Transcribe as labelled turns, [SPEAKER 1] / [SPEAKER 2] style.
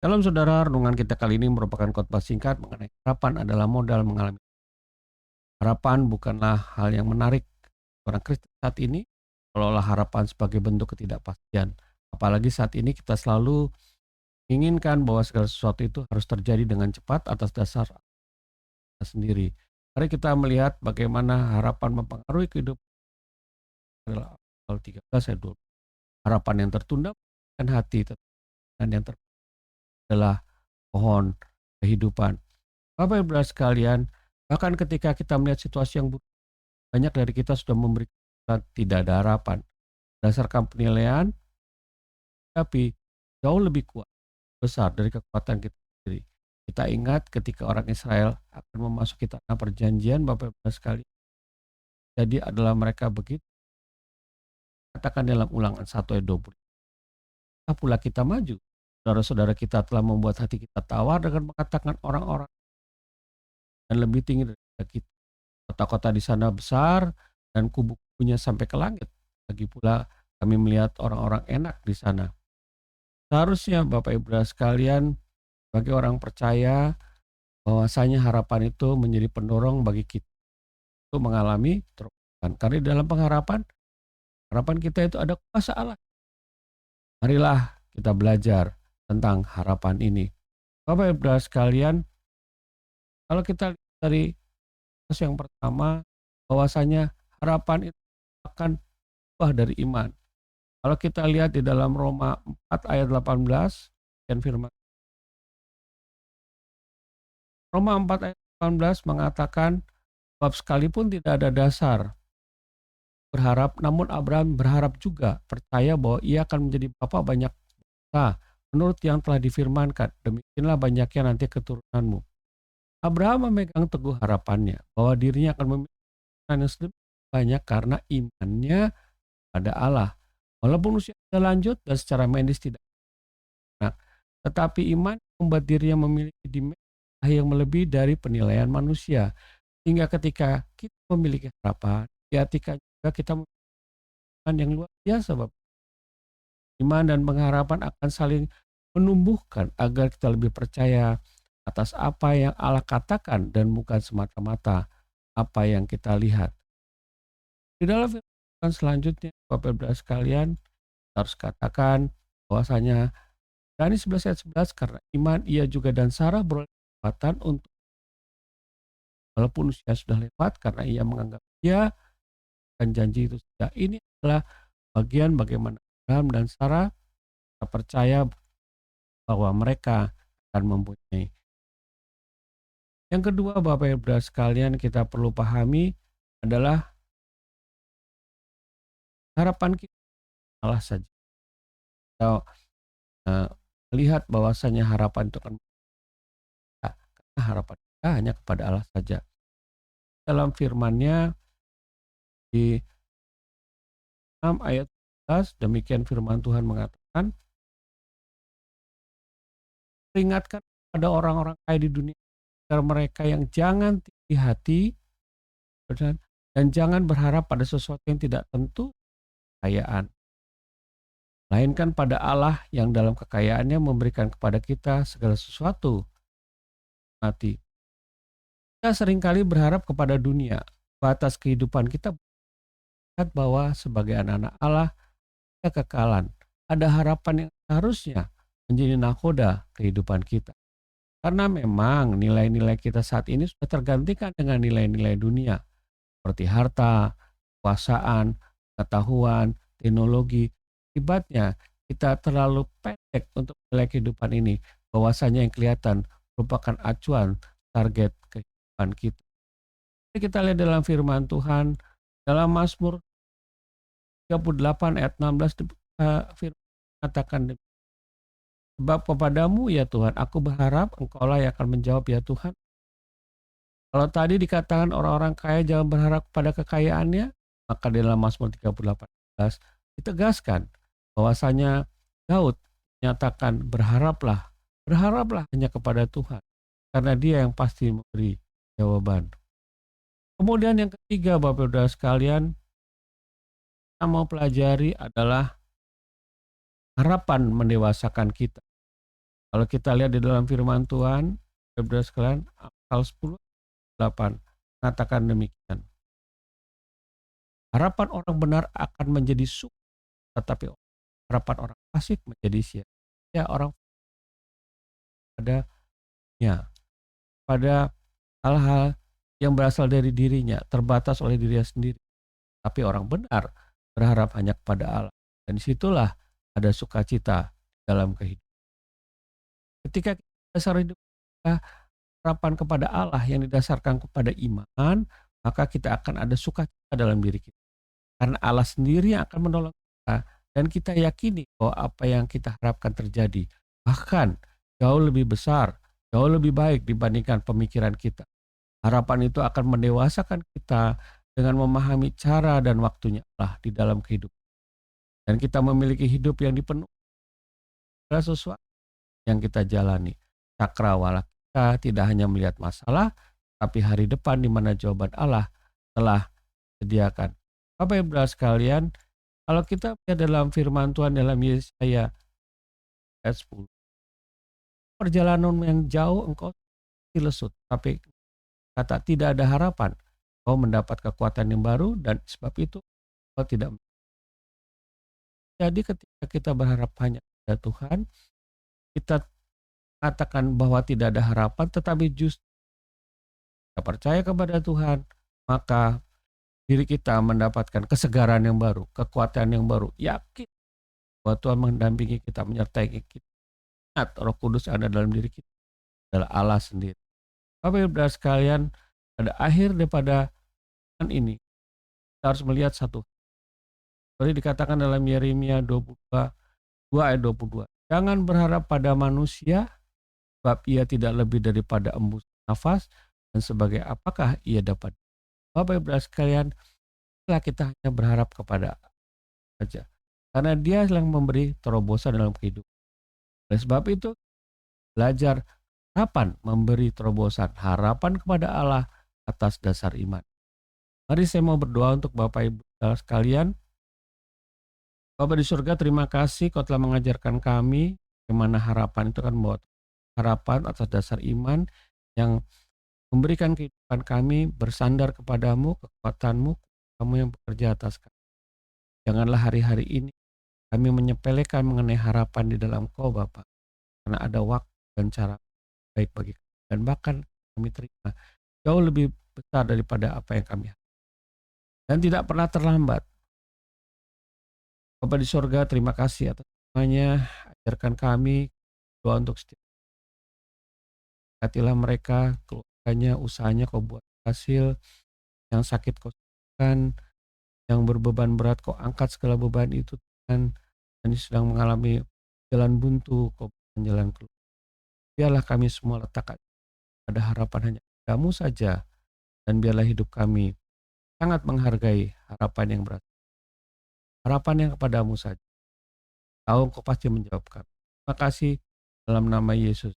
[SPEAKER 1] Dalam saudara, renungan kita kali ini merupakan khotbah singkat mengenai harapan adalah modal mengalami. Harapan bukanlah hal yang menarik orang Kristen saat ini, seolah-olah harapan sebagai bentuk ketidakpastian. Apalagi saat ini kita selalu inginkan bahwa segala sesuatu itu harus terjadi dengan cepat atas dasar kita sendiri. Mari kita melihat bagaimana harapan mempengaruhi kehidupan adalah Amsal 13 ayat 20. Harapan yang tertunda dan hati, dan yang adalah pohon kehidupan. Bapak Ibu sekalian, bahkan ketika kita melihat situasi yang buruk, banyak dari kita sudah memberikan tidak ada harapan. Berdasarkan penilaian, tapi jauh lebih kuat, besar dari kekuatan kita sendiri. Kita ingat ketika orang Israel akan memasuki tanah perjanjian, Bapak Ibu sekalian, jadi adalah mereka begitu, katakan dalam Ulangan 1 ayat 20. Pula kita maju. Saudara-saudara kita telah membuat hati kita tawar dengan mengatakan orang-orang dan lebih tinggi dari kita. Kota-kota di sana besar dan kubu-kubunya sampai ke langit. Lagi pula kami melihat orang-orang enak di sana. Seharusnya Bapak Ibu sekalian, bagi orang percaya bahwasanya harapan itu menjadi pendorong bagi kita untuk mengalami terobosan. Karena di dalam pengharapan, harapan kita itu ada kuasa Allah. Marilah kita belajar tentang harapan ini. Bapak Ibu sekalian, kalau kita lihat dari verse yang pertama, bahwasanya harapan itu akan buah dari iman. Kalau kita lihat di dalam Roma 4 ayat 18, dan firman Roma 4 ayat 18 mengatakan, sebab sekalipun tidak ada dasar berharap, namun Abraham berharap juga, percaya bahwa ia akan menjadi bapa banyak bangsa, menurut yang telah difirmankan, demikianlah banyaknya nanti keturunanmu. Abraham memegang teguh harapannya bahwa dirinya akan memiliki keturunan yang sedemikian banyak karena imannya pada Allah. Walaupun usia sudah lanjut dan secara medis tidak enak, tetapi iman membuat dirinya memiliki dimensi yang melebihi dari penilaian manusia. Hingga ketika kita memiliki harapan, ketika juga kita memiliki iman yang luar biasa, Bapak. Iman dan pengharapan akan saling menumbuhkan agar kita lebih percaya atas apa yang Allah katakan dan bukan semata-mata apa yang kita lihat. Di dalam firman selanjutnya, Bapak Ibu sekalian, kita harus katakan bahwasanya Yohanes 11 ayat 11, karena iman ia juga dan Sarah beroleh kesempatan untuk walaupun usia sudah lewat, karena ia menganggap dia dan janji itu sudah. Ini adalah bagian bagaimana Abraham dan Sarah percaya bahwa mereka akan mempunyai. Yang kedua, Bapak Ibu sekalian, kita perlu pahami adalah harapan kita Allah saja. Kita eh, melihat bahwasanya harapan itu kan karena harapan kita hanya kepada Allah saja. Dalam firman-Nya di 6 ayat 11, demikian firman Tuhan mengatakan, peringatkan pada orang-orang kaya di dunia agar mereka yang jangan tinggi hati dan jangan berharap pada sesuatu yang tidak tentu kekayaan, melainkan pada Allah yang dalam kekayaannya memberikan kepada kita segala sesuatu. Mati. Kita seringkali berharap kepada dunia, batas kehidupan kita melihat bahwa sebagai anak-anak Allah, ada kekekalan, ada harapan yang seharusnya menjadi nakoda kehidupan kita. Karena memang nilai-nilai kita saat ini sudah tergantikan dengan nilai-nilai dunia, seperti harta, kekuasaan, pengetahuan, teknologi. Akibatnya kita terlalu pendek untuk nilai kehidupan ini, bahwasanya yang kelihatan merupakan acuan target kehidupan kita. Jadi kita lihat dalam firman Tuhan, dalam Mazmur 38 ayat 16, firman mengatakan, sebab kepadamu ya Tuhan, aku berharap engkaulah yang akan menjawab ya Tuhan. Kalau tadi dikatakan orang-orang kaya jangan berharap pada kekayaannya, maka di dalam Mazmur 38 ayat 11 ditegaskan bahwasanya Daud menyatakan berharaplah hanya kepada Tuhan, karena Dia yang pasti memberi jawaban. Kemudian yang ketiga, Bapak Saudara sekalian, kita mau pelajari adalah harapan mendewasakan kita. Kalau kita lihat di dalam firman Tuhan, saudara sekalian, Amsal 10:8 mengatakan demikian. Harapan orang benar akan menjadi sukses, tetapi harapan orang fasik menjadi sia-sia. Orang padanya pada hal-hal yang berasal dari dirinya, terbatas oleh dirinya sendiri. Tapi orang benar berharap hanya kepada Allah. Dan disitulah ada sukacita dalam kehidupan. Ketika dasar hidup kita harapan kepada Allah yang didasarkan kepada iman, maka kita akan ada sukacita dalam diri kita. Karena Allah sendiri yang akan menolong kita dan kita yakini bahwa apa yang kita harapkan terjadi. Bahkan jauh lebih besar, jauh lebih baik dibandingkan pemikiran kita. Harapan itu akan mendewasakan kita dengan memahami cara dan waktunya Allah di dalam kehidupan. Dan kita memiliki hidup yang dipenuhi oleh sesuatu yang kita jalani. Cakrawala kita tidak hanya melihat masalah, tapi hari depan di mana jawaban Allah telah disediakan. Bapak Ibu sekalian, kalau kita lihat dalam firman Tuhan dalam Yesaya ayat 10, perjalanan yang jauh engkau lesut, tapi kata tidak ada harapan, kau mendapat kekuatan yang baru dan sebab itu kau tidak. Jadi ketika kita berharap hanya pada Tuhan, kita katakan bahwa tidak ada harapan, tetapi justru kita percaya kepada Tuhan, maka diri kita mendapatkan kesegaran yang baru, kekuatan yang baru, yakin bahwa Tuhan mendampingi kita, menyertai kita. Ingat, Roh Kudus yang ada dalam diri kita adalah Allah sendiri. Bapak Ibu sekalian, pada akhir daripada ini, kita harus melihat satu. Seperti dikatakan dalam Yeremia 2 ayat 22. Jangan berharap pada manusia, sebab ia tidak lebih daripada embus nafas, dan sebagai apakah ia dapat. Bapak Ibu sekalian, kita hanya berharap kepada saja. Karena dia yang memberi terobosan dalam kehidupan. Oleh sebab itu, belajar harapan memberi terobosan, harapan kepada Allah atas dasar iman. Mari saya mau berdoa untuk Bapak Ibu sekalian. Bapak di surga, terima kasih Kau telah mengajarkan kami bagaimana harapan itu kan membawa harapan atas dasar iman yang memberikan kehidupan kami bersandar kepadamu, kekuatanmu, kamu yang bekerja atas kami. Janganlah hari-hari ini kami menyepelekan mengenai harapan di dalam Kau Bapa, karena ada waktu dan cara baik bagi kami. Dan bahkan kami terima jauh lebih besar daripada apa yang kami harapkan. Dan tidak pernah terlambat. Bapa di surga, terima kasih atas semuanya. Ajarkan kami doa untuk setiap. Hatilah mereka, keluarganya, usahanya Kau buat hasil. Yang sakit Kau sembuhkan, yang berbeban berat Kau angkat segala beban itu Tuhan. Dan sedang mengalami jalan buntu, Kau berikan jalan keluar. Biarlah kami semua letakkan pada harapan hanya Kamu saja. Dan biarlah hidup kami sangat menghargai harapan yang berat. Harapan yang kepadamu saja. Tahu Engkau pasti menjawab kami. Terima kasih dalam nama Yesus.